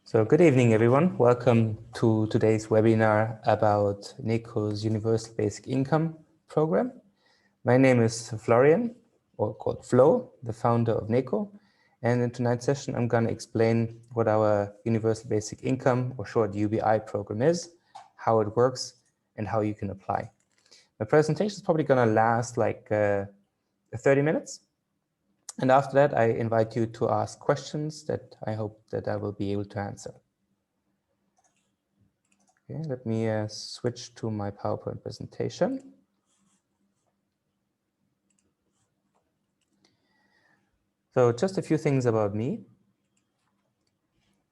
So good evening, everyone. Welcome to today's webinar about Neco's Universal Basic Income program. My name is Florian, or called Flo, the founder of Neco. And in tonight's session, I'm going to explain what our Universal Basic Income, or short UBI program is, how it works, and how you can apply. My presentation is probably going to last like 30 minutes. And after that, I invite you to ask questions that I hope that I will be able to answer. Okay, let me switch to my PowerPoint presentation. So just a few things about me.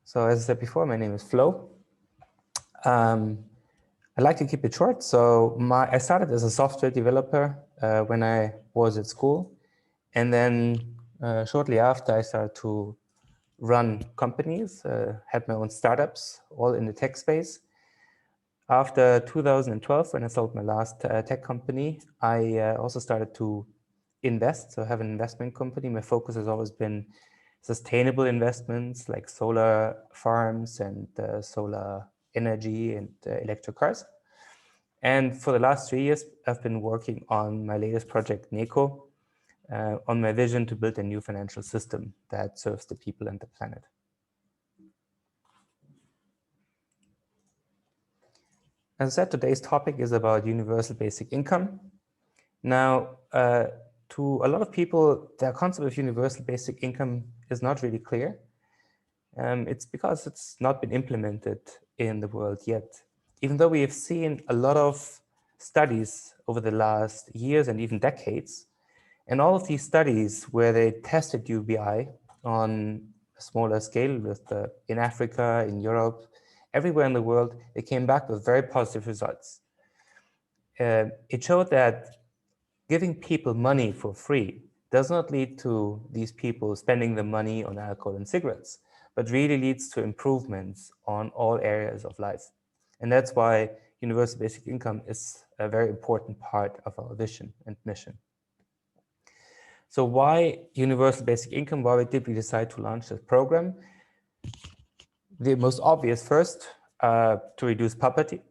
So as I said before, my name is Flo. I like to keep it short. So I started as a software developer when I was at school. And then shortly after, I started to run companies, had my own startups, all in the tech space. After 2012, when I sold my last tech company, I also started to invest, so I have an investment company. My focus has always been sustainable investments like solar farms and solar energy and electric cars. And for the last 3 years, I've been working on my latest project, Neco, on my vision to build a new financial system that serves the people and the planet. As I said, today's topic is about universal basic income. Now, to a lot of people, the concept of universal basic income is not really clear. It's because it's not been implemented in the world yet. Even though we have seen a lot of studies over the last years and even decades, and all of these studies where they tested UBI on a smaller scale in Africa, in Europe, everywhere in the world, they came back with very positive results. It showed that giving people money for free does not lead to these people spending the money on alcohol and cigarettes, but really leads to improvements on all areas of life. And that's why universal basic income is a very important part of our vision and mission. So why universal basic income? Why did we decide to launch this program? The most obvious first, to reduce poverty.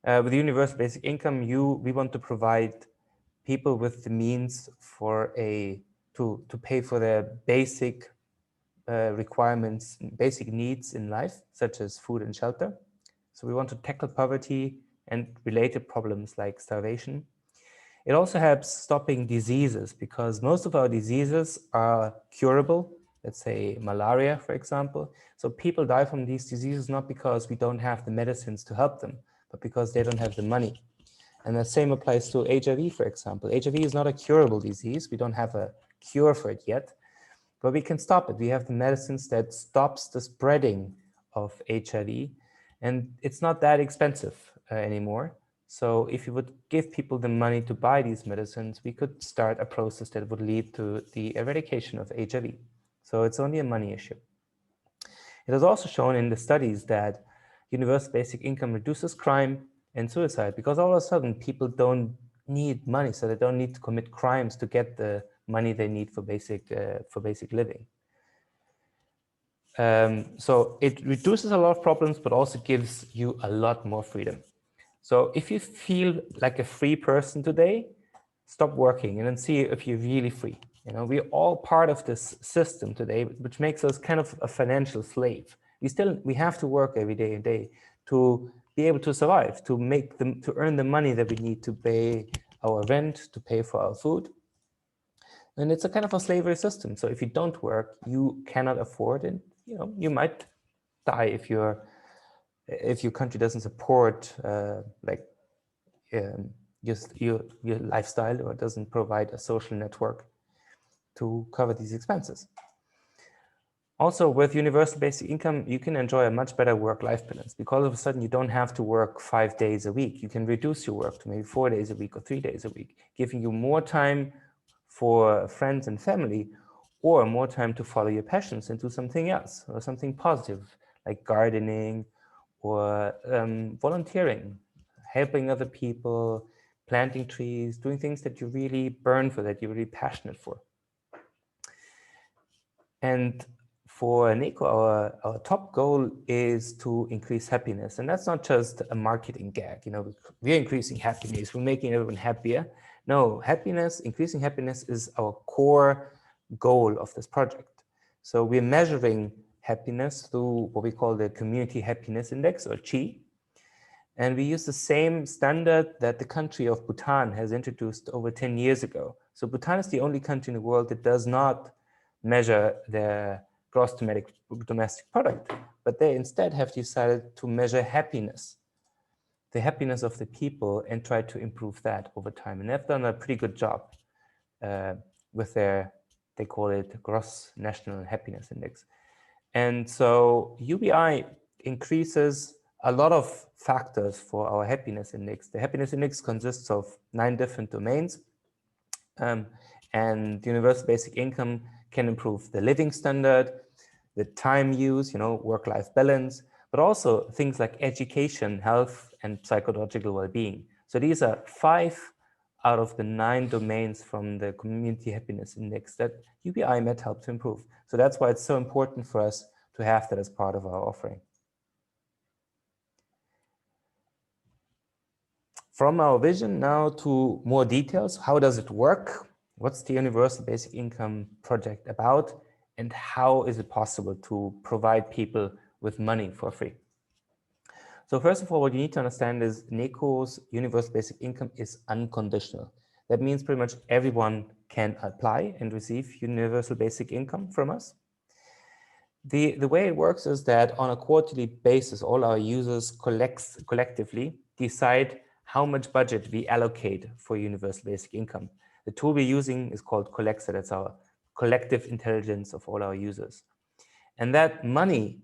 With universal basic income, we want to provide people with the means for to pay for their basic requirements, basic needs in life, such as food and shelter. So we want to tackle poverty and related problems like starvation. It also helps stopping diseases because most of our diseases are curable. Let's say malaria, for example. So people die from these diseases not because we don't have the medicines to help them, but because they don't have the money. And the same applies to HIV, for example. HIV is not a curable disease. We don't have a cure for it yet, but we can stop it. We have the medicines that stops the spreading of HIV, and it's not that expensive anymore. So if you would give people the money to buy these medicines, we could start a process that would lead to the eradication of HIV. So it's only a money issue. It is also shown in the studies that universal basic income reduces crime and suicide because all of a sudden people don't need money, so they don't need to commit crimes to get the money they need for basic living. So it reduces a lot of problems, but also gives you a lot more freedom. So if you feel like a free person today, stop working and then see if you're really free. You know, we're all part of this system today, which makes us kind of a financial slave. We have to work every day to be able to survive, to earn the money that we need to pay our rent, to pay for our food. And it's a kind of a slavery system. So if you don't work, you cannot afford it. You know, you might die if your country doesn't support just your lifestyle or doesn't provide a social network to cover these expenses. Also, with universal basic income, you can enjoy a much better work-life balance because all of a sudden you don't have to work 5 days a week. You can reduce your work to maybe 4 days a week or 3 days a week, giving you more time for friends and family or more time to follow your passions and do something else or something positive like gardening or volunteering, helping other people, planting trees, doing things that you really burn for, that you're really passionate for. And for Neco, our top goal is to increase happiness. And that's not just a marketing gag. We're increasing happiness, we're making everyone happier. No, increasing happiness is our core goal of this project. So we're measuring happiness through what we call the Community Happiness Index, or CHI. And we use the same standard that the country of Bhutan has introduced over 10 years ago. So Bhutan is the only country in the world that does not measure their gross domestic product, but they instead have decided to measure happiness, the happiness of the people, and try to improve that over time. And they've done a pretty good job with they call it Gross National Happiness Index. And so UBI increases a lot of factors for our happiness index. The happiness index consists of 9 different domains. And universal basic income can improve the living standard, the time use, work-life balance, but also things like education, health, and psychological well-being. So these are 5 out of the 9 domains from the Community Happiness Index that UBI might help to improve. So that's why it's so important for us to have that as part of our offering. From our vision now to more details. How does it work? What's the Universal Basic Income project about? And how is it possible to provide people with money for free? So first of all, what you need to understand is Neco's Universal Basic Income is unconditional. That means pretty much everyone can apply and receive Universal Basic Income from us. The way it works is that on a quarterly basis, all our users collectively decide how much budget we allocate for Universal Basic Income. The tool we're using is called Collector. That's our collective intelligence of all our users. And that money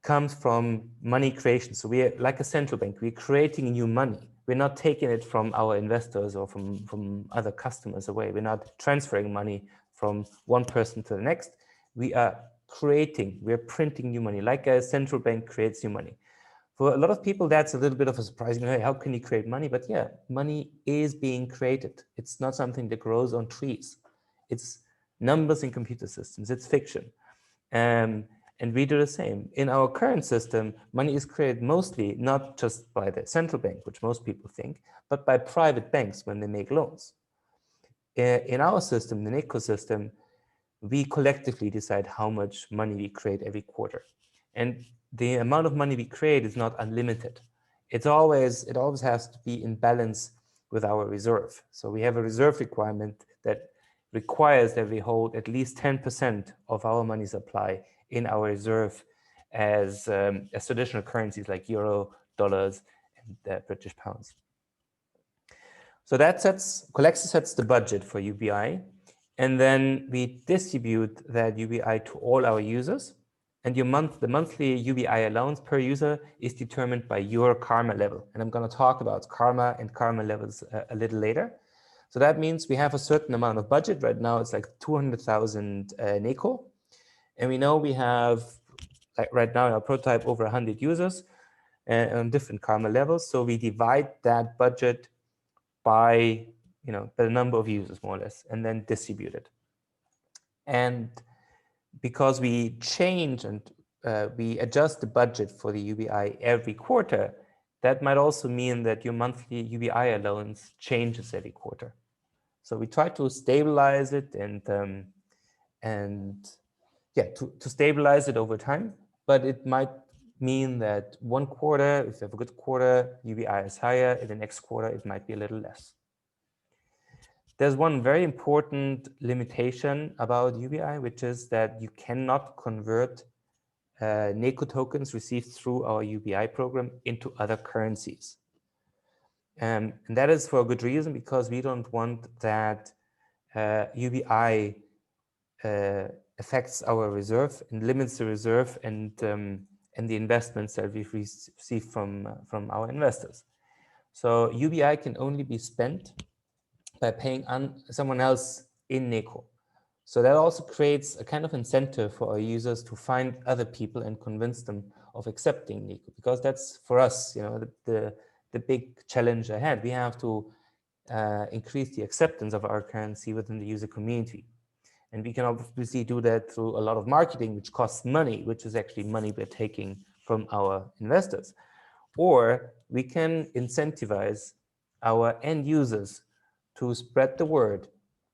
comes from money creation. So we're like a central bank. We're creating new money. We're not taking it from our investors or from other customers away. We're not transferring money from one person to the next. We're printing new money, like a central bank creates new money. For a lot of people, that's a little bit of a surprise. Hey, how can you create money? But yeah, money is being created. It's not something that grows on trees. It's numbers in computer systems. It's fiction. And we do the same. In our current system, money is created mostly not just by the central bank, which most people think, but by private banks when they make loans. In our system, the Neco system, we collectively decide how much money we create every quarter. And the amount of money we create is not unlimited. It always has to be in balance with our reserve. So we have a reserve requirement that requires that we hold at least 10% of our money supply in our reserve as traditional currencies like euro, dollars, and British pounds. So Collector sets the budget for UBI, and then we distribute that UBI to all our users. And the monthly UBI allowance per user is determined by your karma level. And I'm going to talk about karma and karma levels a little later. So that means we have a certain amount of budget. Right now, it's like 200,000 Neco. And we know we have, like right now in our prototype, over 100 users on different karma levels. So we divide that budget by the number of users, more or less, and then distribute it. And because we change and we adjust the budget for the UBI every quarter, that might also mean that your monthly UBI allowance changes every quarter. So we try to stabilize it to stabilize it over time, but it might mean that one quarter, if you have a good quarter, UBI is higher, in the next quarter, it might be a little less. There's one very important limitation about UBI, which is that you cannot convert Neco tokens received through our UBI program into other currencies. And that is for a good reason, because we don't want that UBI affects our reserve and limits the reserve and the investments that we've received from our investors. So UBI can only be spent by paying someone else in Neco. So that also creates a kind of incentive for our users to find other people and convince them of accepting Neco, because that's for us, the big challenge ahead. We have to increase the acceptance of our currency within the user community. And we can obviously do that through a lot of marketing, which costs money, which is actually money we're taking from our investors. Or we can incentivize our end users to spread the word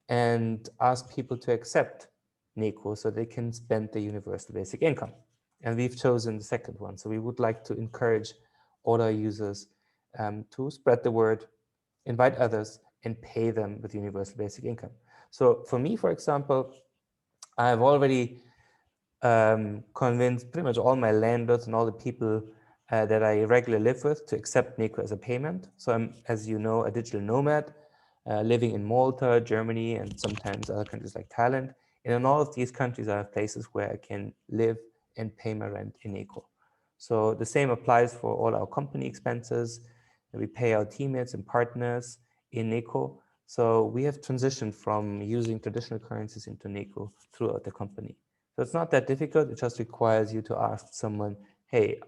and ask people to accept Neco so they can spend the universal basic income. And we've chosen the second one. So we would like to encourage all our users to spread the word, invite others, and pay them with universal basic income. So for me, for example, I've already convinced pretty much all my landlords and all the people that I regularly live with to accept Neco as a payment. So I'm, as you know, a digital nomad living in Malta, Germany, and sometimes other countries like Thailand. And in all of these countries, I have places where I can live and pay my rent in Neco. So the same applies for all our company expenses. We pay our teammates and partners in Neco. So we have transitioned from using traditional currencies into Neco throughout the company. So it's not that difficult. It just requires you to ask someone, hey,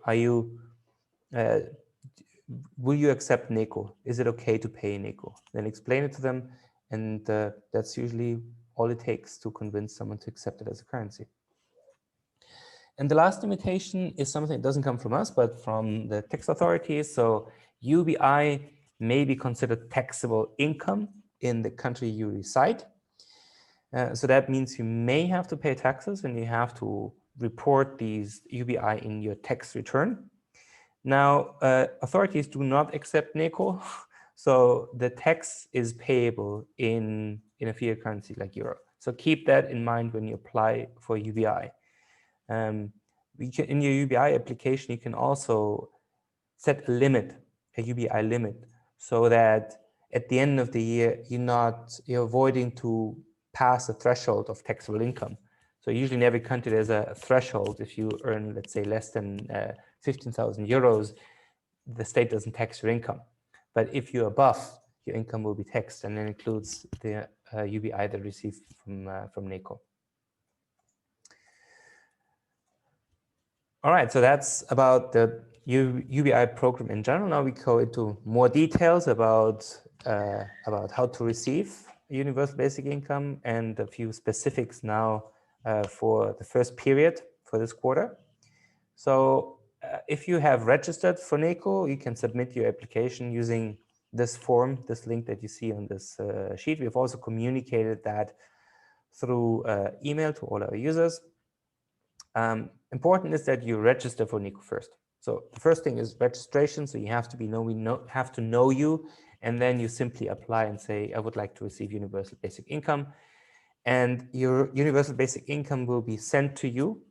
will you accept Neco? Is it okay to pay Neco? Then explain it to them. And that's usually all it takes to convince someone to accept it as a currency. And the last limitation is something that doesn't come from us, but from the tax authorities. So UBI may be considered taxable income in the country you reside. So that means you may have to pay taxes and you have to report these UBI in your tax return. Now, authorities do not accept Neco, so the tax is payable in a fiat currency like euro. So keep that in mind when you apply for UBI. In your UBI application, you can also set a limit, a UBI limit, so that at the end of the year, you're avoiding to pass a threshold of taxable income. So usually in every country, there's a threshold. If you earn, let's say, less than 15,000 euros, the state doesn't tax your income. But if you're above, your income will be taxed, and that includes the UBI that received from Neco. All right, so that's about the UBI program in general. Now we go into more details about how to receive universal basic income and a few specifics now for the first period for this quarter. So if you have registered for Neco, you can submit your application using this form, this link that you see on this sheet. We've also communicated that through email to all our users. Important is that you register for Neco first. So the first thing is registration. So you have to know you, and then you simply apply and say, I would like to receive universal basic income. And your universal basic income will be sent to you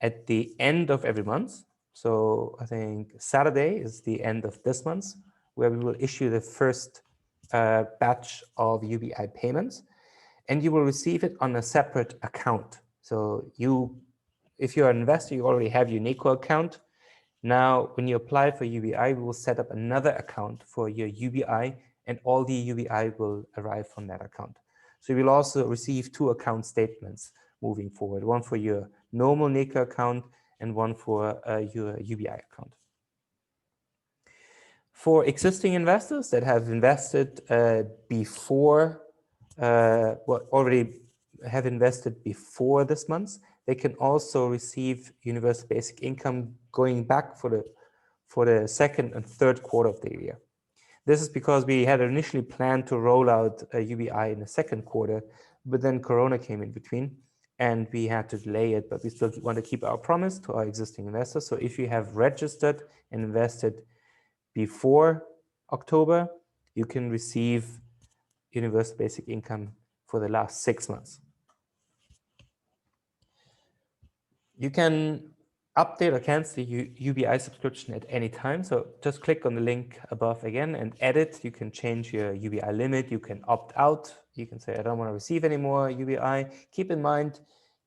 at the end of every month. So I think Saturday is the end of this month, where we will issue the first batch of UBI payments, and you will receive it on a separate account. So if you're an investor, you already have your Neco account. Now, when you apply for UBI, we will set up another account for your UBI, and all the UBI will arrive from that account. So you will also receive 2 account statements moving forward, one for your normal Neco account and one for your UBI account. For existing investors that have invested already have invested before this month, they can also receive universal basic income going back for the second and third quarter of the year. This is because we had initially planned to roll out a UBI in the second quarter, but then Corona came in between and we had to delay it, but we still want to keep our promise to our existing investors. So if you have registered and invested before October, you can receive universal basic income for the last 6 months. You can update or cancel the UBI subscription at any time. So just click on the link above again and edit. You can change your UBI limit. You can opt out. You can say, I don't want to receive any more UBI. Keep in mind,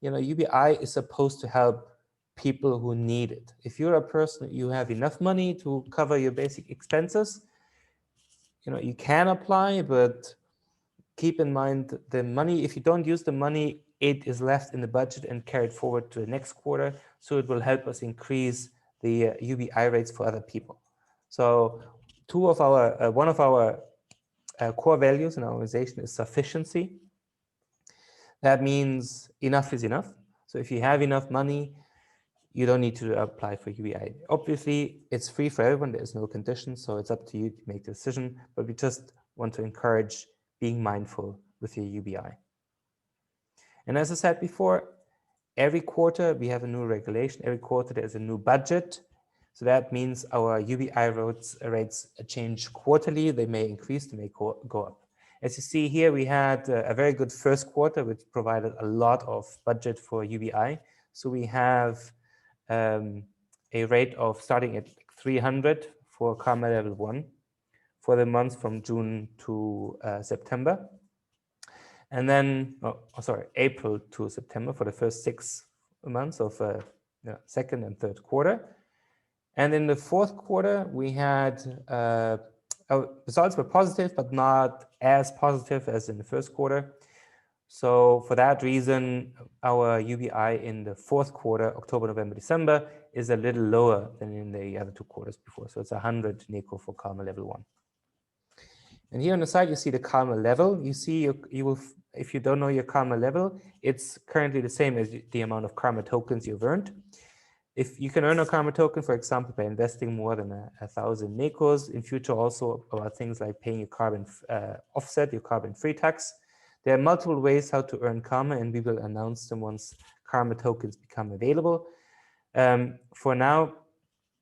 UBI is supposed to help people who need it. If you're a person, you have enough money to cover your basic expenses, you can apply, but keep in mind the money, if you don't use the money, it is left in the budget and carried forward to the next quarter. So it will help us increase the UBI rates for other people. So one of our core values in our organization is sufficiency. That means enough is enough. So if you have enough money, you don't need to apply for UBI. Obviously, it's free for everyone. There's no conditions, so it's up to you to make the decision. But we just want to encourage being mindful with your UBI. And as I said before, every quarter we have a new regulation. Every quarter there's a new budget. So that means our UBI rates change quarterly. They may increase, they may go up. As you see here, we had a very good first quarter, which provided a lot of budget for UBI. So we have a rate of starting at 300 for Karma level 1 for the months from June to September. And then, April to September for the first 6 months of second and third quarter. And in the fourth quarter, we had our results were positive, but not as positive as in the first quarter. So for that reason, our UBI in the fourth quarter, October, November, December, is a little lower than in the other 2 quarters before. So it's 100 Neco for Karma level 1. And here on the side, you see the Karma level. You see, you will, if you don't know your Karma level, it's currently the same as the amount of Karma tokens you've earned. If you can earn a Karma token, for example, by investing more than 1,000 Necos, in future also about things like paying your carbon offset, your carbon free tax. There are multiple ways how to earn Karma, and we will announce them once Karma tokens become available. For now,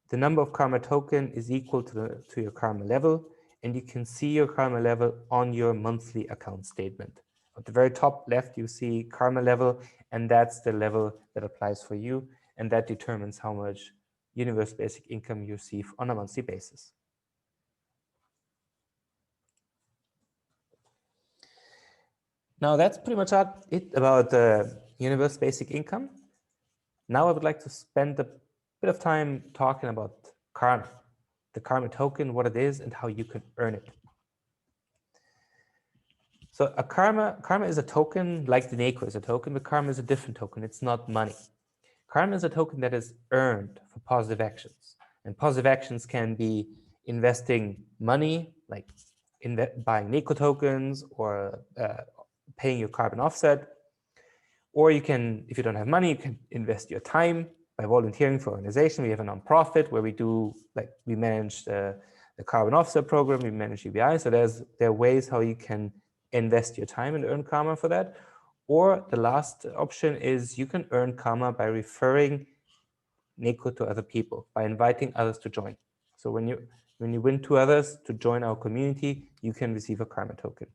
the number of Karma token is equal to your Karma level, and you can see your Karma level on your monthly account statement. At the very top left, you see Karma level, and that's the level that applies for you, and that determines how much universal basic income you receive on a monthly basis. Now that's pretty much it about universal basic income. Now I would like to spend a bit of time talking about Karma, the Karma token, what it is, and how you can earn it. So a Karma is a token, like the Neco is a token, but Karma is a different token. It's not money. Karma is a token that is earned for positive actions. And positive actions can be investing money, like buying Neco tokens or paying your carbon offset. Or you can, if you don't have money, you can invest your time by volunteering for an organization. We have a nonprofit where we do, like we manage the carbon offset program, we manage UBI. So there are ways how you can invest your time and earn Karma for that. Or the last option is you can earn Karma by referring Neco to other people, by inviting others to join. So when you win 2 others to join our community, you can receive a Karma token.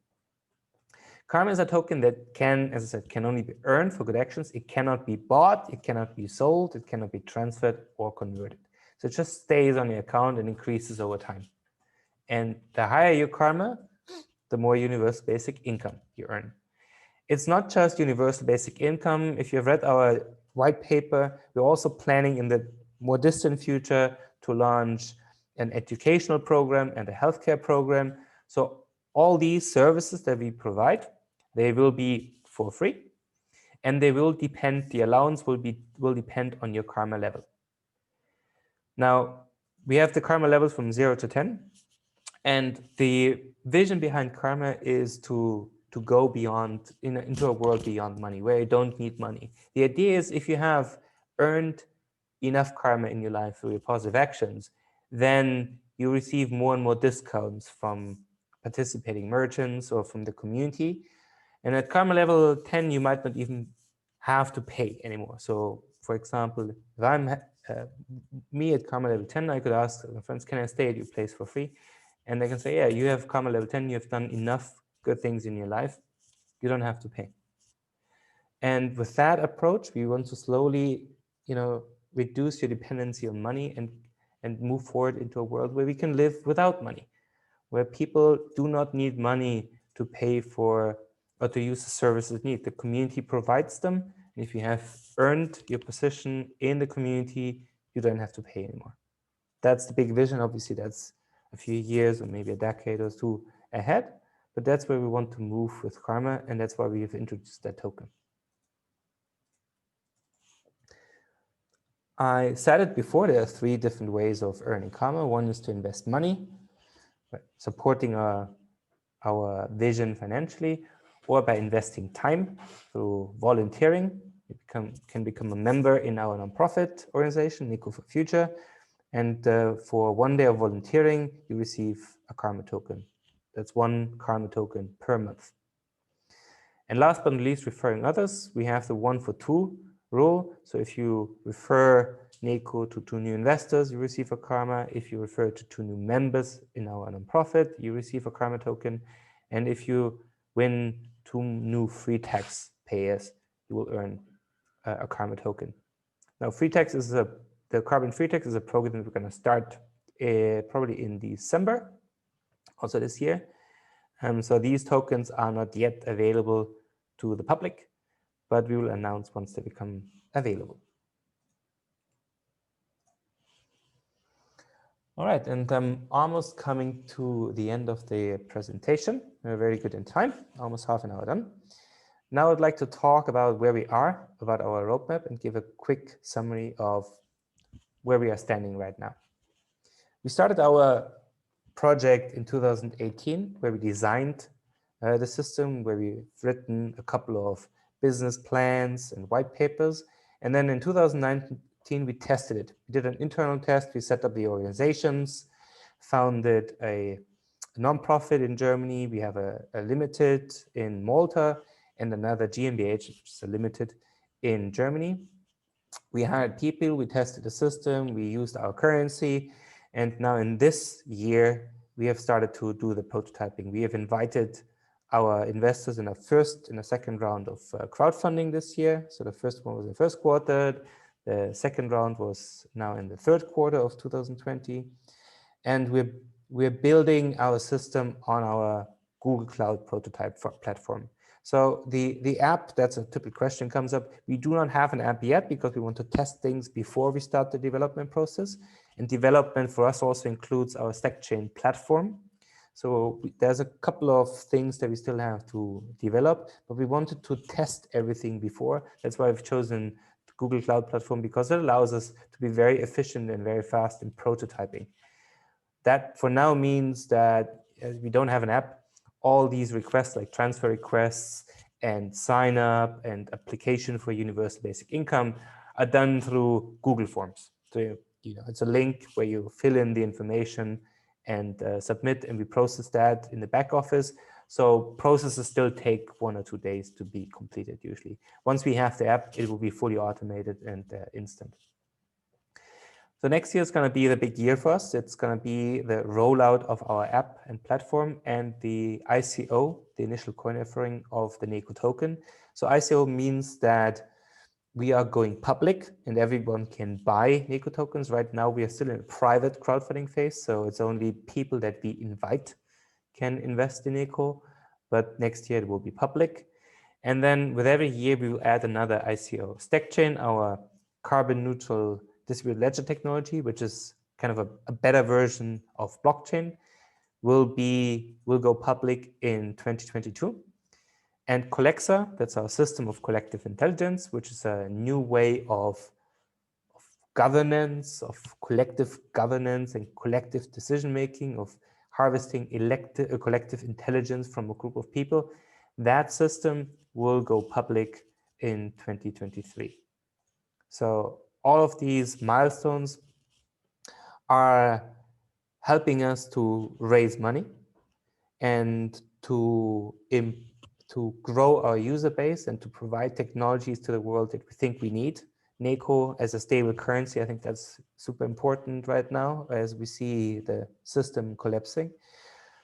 Karma is a token that can, as I said, can only be earned for good actions. It cannot be bought, it cannot be sold, it cannot be transferred or converted. So it just stays on your account and increases over time. And the higher your Karma, the more universal basic income you earn. It's not just universal basic income. If you've read our white paper, we're also planning in the more distant future to launch an educational program and a healthcare program. So all these services that we provide, they will be for free, and they will depend, the allowance will depend on your Karma level. Now, we have the Karma levels from 0 to 10, and the vision behind Karma is to go beyond, into a world beyond money, where you don't need money. The idea is if you have earned enough Karma in your life through your positive actions, then you receive more and more discounts from participating merchants or from the community. And at Karma level 10, you might not even have to pay anymore. So for example, if I'm me at Karma level 10, I could ask my friends, can I stay at your place for free? And they can say, yeah, you have Karma level 10, you have done enough good things in your life, you don't have to pay. And with that approach, we want to slowly, reduce your dependency on money and move forward into a world where we can live without money, where people do not need money to pay for or to use the services they need. The community provides them. And if you have earned your position in the community, you don't have to pay anymore. That's the big vision. Obviously, that's a few years or maybe a decade or 2 ahead. But that's where we want to move with Karma, and that's why we have introduced that token. I said it before, there are 3 different ways of earning Karma. One is to invest money, supporting our vision financially. or by investing time through volunteering. You can become a member in our nonprofit organization, Neco for Future. And for 1 day of volunteering, you receive a karma token. That's 1 karma token per month. And last but not least, referring others, we have the 1 for 2 rule. So if you refer Neco to 2 new investors, you receive a karma. If you refer to 2 new members in our nonprofit, you receive a karma token. And if you win 2 new free tax payers, you will earn a karma token. Now, the carbon free tax is a program that we're going to start probably in December, also this year. So these tokens are not yet available to the public, but we will announce once they become available. All right, and I'm almost coming to the end of the presentation. We're very good in time, almost half an hour done. Now I'd like to talk about where we are, about our roadmap, and give a quick summary of where we are standing right now. We started our project in 2018, where we designed the system, where we've written a couple of business plans and white papers. And then in 2019, we tested it. We did an internal test. We set up the organizations, founded a nonprofit in Germany. We have a limited in Malta and another GmbH, which is a limited in Germany. We hired people, we tested the system, we used our currency. And now in this year, we have started to do the prototyping. We have invited our investors in a second round of crowdfunding this year. So the first one was in the first quarter. The second round was now in the third quarter of 2020. And we're building our system on our Google Cloud prototype platform. So the app, that's a typical question comes up. We do not have an app yet because we want to test things before we start the development process. And development for us also includes our StackChain platform. So there's a couple of things that we still have to develop, but we wanted to test everything before. That's why I've chosen the Google Cloud platform, because it allows us to be very efficient and very fast in prototyping. That for now means that we don't have an app. All these requests, like transfer requests and sign up and application for universal basic income, are done through Google Forms. So it's a link where you fill in the information and submit, and we process that in the back office. So processes still take 1 or 2 days to be completed usually. Once we have the app, it will be fully automated and instant. So next year is going to be the big year for us. It's going to be the rollout of our app and platform and the ICO, the initial coin offering of the Neco token. So ICO means that we are going public and everyone can buy Neco tokens. Right now, we are still in a private crowdfunding phase. So it's only people that we invite can invest in Neco, but next year it will be public. And then with every year, we will add another ICO. StackChain, our carbon neutral distributed ledger technology, which is kind of a better version of blockchain, will go public in 2022. And Collexa, that's our system of collective intelligence, which is a new way of governance, of collective governance and collective decision-making, of harvesting collective intelligence from a group of people. That system will go public in 2023. So all of these milestones are helping us to raise money and to grow our user base and to provide technologies to the world that we think we need. Neco as a stable currency, I think that's super important right now as we see the system collapsing.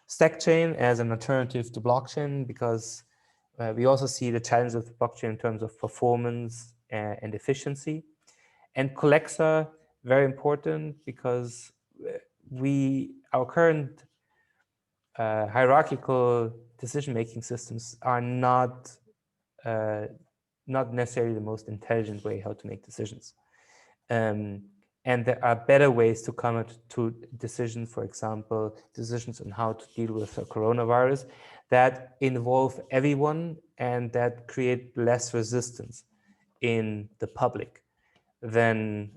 StackChain as an alternative to blockchain, because we also see the challenge of blockchain in terms of performance and efficiency. And Collexa, very important because our current hierarchical decision-making systems are not necessarily the most intelligent way how to make decisions. And there are better ways to come to decisions, for example, decisions on how to deal with the coronavirus that involve everyone and that create less resistance in the public than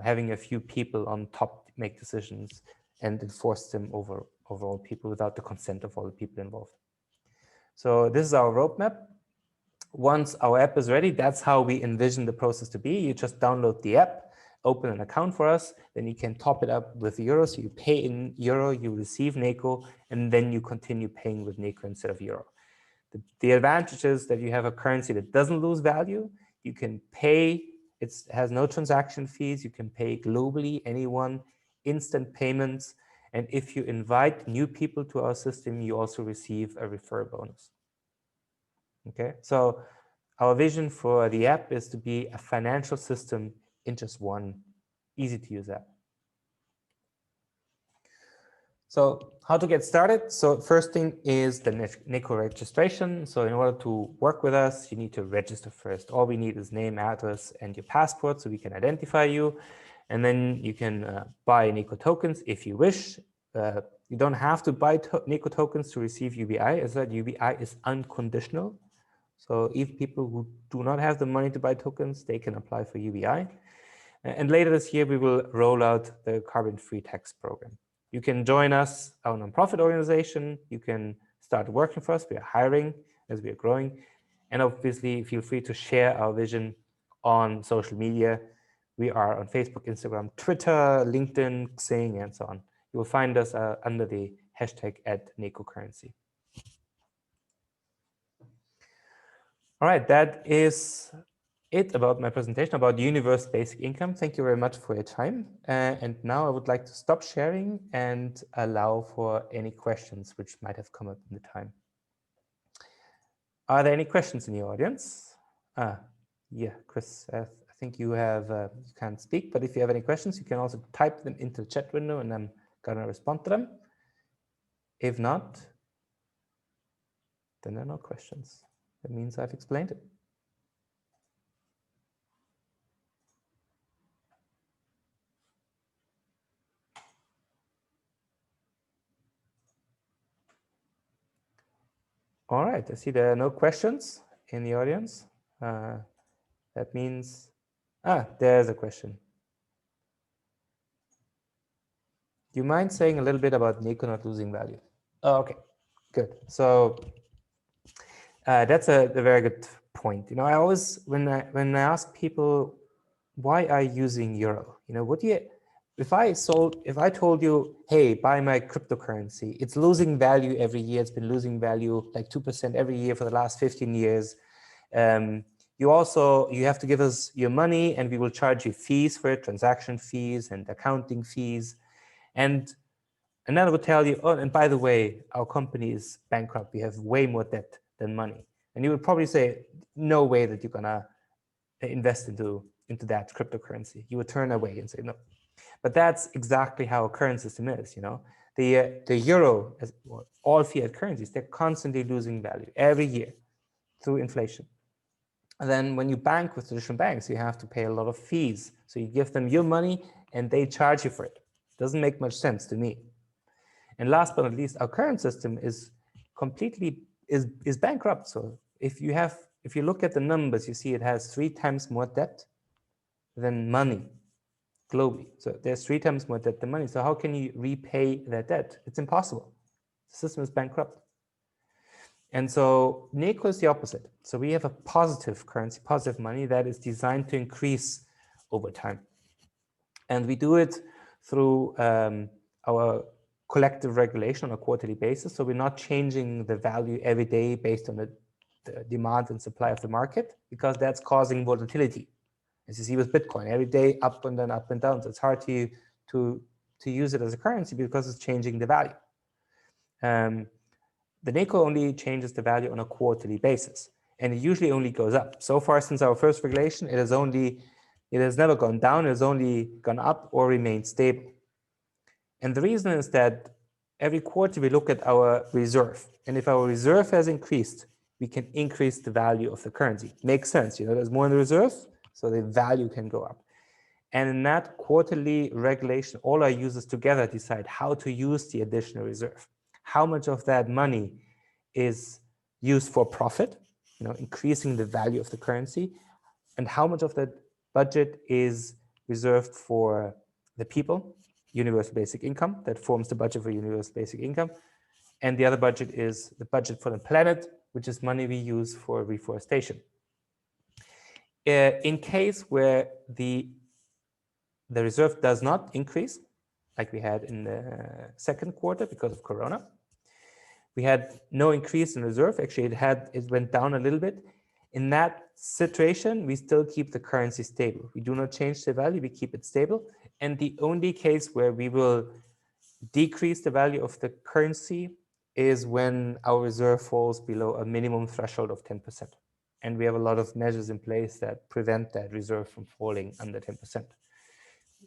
having a few people on top make decisions and enforce them over all people without the consent of all the people involved. So this is our roadmap. Once our app is ready, that's how we envision the process to be. You just download the app, open an account for us, then you can top it up with euro. So you pay in euro, you receive Neco, and then you continue paying with Neco instead of euro. The advantage is that you have a currency that doesn't lose value. You can pay, it has no transaction fees. You can pay globally, anyone, instant payments. And if you invite new people to our system, you also receive a referral bonus. Okay, so our vision for the app is to be a financial system in just one easy to use app. So how to get started? So first thing is the Neco registration. So in order to work with us, you need to register first. All we need is name, address, and your passport so we can identify you. And then you can buy Neco tokens if you wish. You don't have to buy Neco tokens to receive UBI, as that UBI is unconditional. So if people who do not have the money to buy tokens, they can apply for UBI. And later this year, we will roll out the carbon-free tax program. You can join us, our nonprofit organization. You can start working for us. We are hiring as we are growing. And obviously, feel free to share our vision on social media. We are on Facebook, Instagram, Twitter, LinkedIn, Xing, and so on. You will find us under the hashtag @NecoCurrency. All right, that is it about my presentation about universal basic income. Thank you very much for your time. And now I would like to stop sharing and allow for any questions which might have come up in the time. Are there any questions in the audience? Yeah, Chris, I think you have, you can't speak, but if you have any questions, you can also type them into the chat window and I'm gonna respond to them. If not, then there are no questions. That means I've explained it. All right, I see there are no questions in the audience. That means, there's a question. Do you mind saying a little bit about Neco not losing value? Oh, okay, good. So that's a very good point. You know, I always, when I ask people, why are you using euro? You know, what do you, if I told you, hey, buy my cryptocurrency, it's losing value every year. It's been losing value like 2% every year for the last 15 years. You have to give us your money and we will charge you fees for it, transaction fees and accounting fees. And then I would tell you, oh, and by the way, our company is bankrupt. We have way more debt than money. And you would probably say, no way that you're gonna invest into that cryptocurrency. You would turn away and say no. But that's exactly how a current system is, you know. The euro, as all fiat currencies, they're constantly losing value every year through inflation. And then when you bank with traditional banks, you have to pay a lot of fees. So you give them your money and they charge you for it. Doesn't make much sense to me. And last but not least, our current system is completely is bankrupt. So if you look at the numbers, you see it has 3 times more debt than money globally. So there's 3 times more debt than money. So how can you repay that debt? It's impossible. The system is bankrupt. And so Neco is the opposite. So we have a positive currency, positive money that is designed to increase over time. And we do it through our collective regulation on a quarterly basis. So we're not changing the value every day based on the demand and supply of the market, because that's causing volatility. As you see with Bitcoin, every day up and then up and down. So it's hard to use it as a currency because it's changing the value. The Neco only changes the value on a quarterly basis, and it usually only goes up. So far, since our first regulation, it has never gone down. It has only gone up or remained stable. And the reason is that every quarter we look at our reserve, and if our reserve has increased, we can increase the value of the currency. Makes sense, you know, there's more in the reserve, so the value can go up. And in that quarterly regulation, all our users together decide how to use the additional reserve. How much of that money is used for profit, you know, increasing the value of the currency, and how much of that budget is reserved for the people, universal basic income, that forms the budget for universal basic income. And the other budget is the budget for the planet, which is money we use for reforestation. In case where the reserve does not increase, like we had in the second quarter because of Corona, we had no increase in reserve. Actually, it went down a little bit. In that situation, we still keep the currency stable. We do not change the value, we keep it stable. And the only case where we will decrease the value of the currency is when our reserve falls below a minimum threshold of 10%. And we have a lot of measures in place that prevent that reserve from falling under 10%.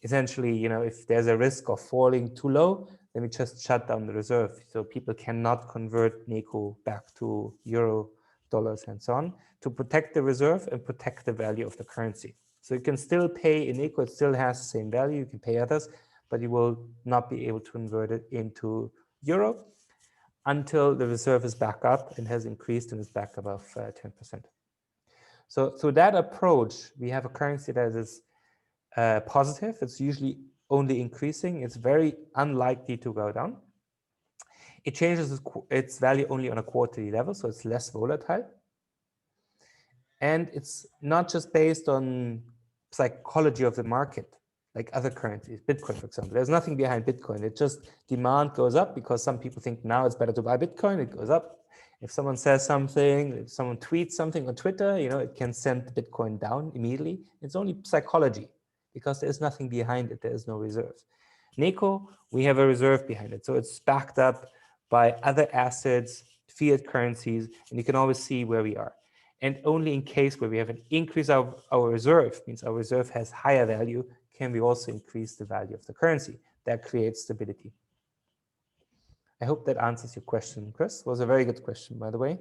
Essentially, if there's a risk of falling too low, then we just shut down the reserve. So people cannot convert Neco back to euro, dollars, and so on, to protect the reserve and protect the value of the currency. So you can still pay in Neco, it still has the same value, you can pay others, but you will not be able to convert it into euro until the reserve is back up and has increased and is back above 10%. So through that approach, we have a currency that is positive. It's usually only increasing. It's very unlikely to go down. It changes its value only on a quarterly level, so it's less volatile. And it's not just based on psychology of the market, like other currencies, Bitcoin, for example. There's nothing behind Bitcoin. It just demand goes up because some people think now it's better to buy Bitcoin. It goes up. If someone says something, if someone tweets something on Twitter, it can send Bitcoin down immediately. It's only psychology because there's nothing behind it. There is no reserve. Neco, we have a reserve behind it. So it's backed up by other assets, fiat currencies, and you can always see where we are. And only in case where we have an increase of our reserve, means our reserve has higher value, can we also increase the value of the currency. That creates stability. I hope that answers your question, Chris. It was a very good question, by the way.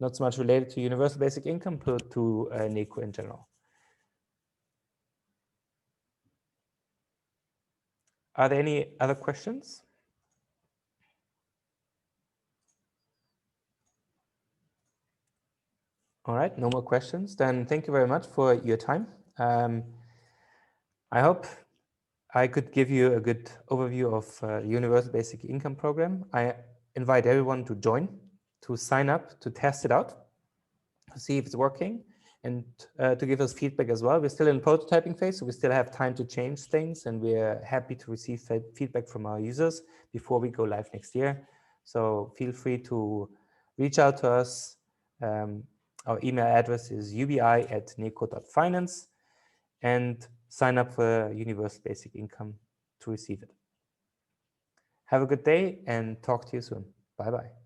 Not so much related to universal basic income, but to Neco in general. Are there any other questions? All right, no more questions. Then thank you very much for your time. I hope I could give you a good overview of the Universal Basic Income Program. I invite everyone to join, to sign up, to test it out, to see if it's working, and to give us feedback as well. We're still in prototyping phase, so we still have time to change things, and we're happy to receive feedback from our users before we go live next year. So feel free to reach out to us. Our email address is ubi@neco.finance, and sign up for Universal Basic Income to receive it. Have a good day and talk to you soon. Bye-bye.